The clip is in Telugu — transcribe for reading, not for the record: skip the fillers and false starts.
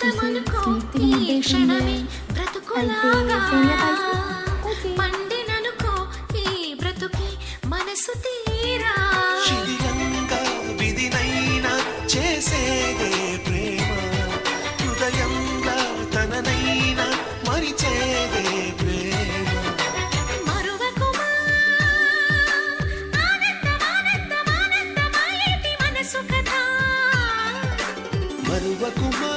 అమృతమనుకో ఈ క్షణమే బ్రతుకులాగా పండిననుకో ఈ బ్రతుకి మనసు తీరా శిథిలంగా విధినైనా చేసేదే ప్రేమ హృదయంగా తననైనా మరిచేదే ప్రేమ మరువకుమా ఆనందమానందమానందమాయేటి మనసు కథ మరువకుమా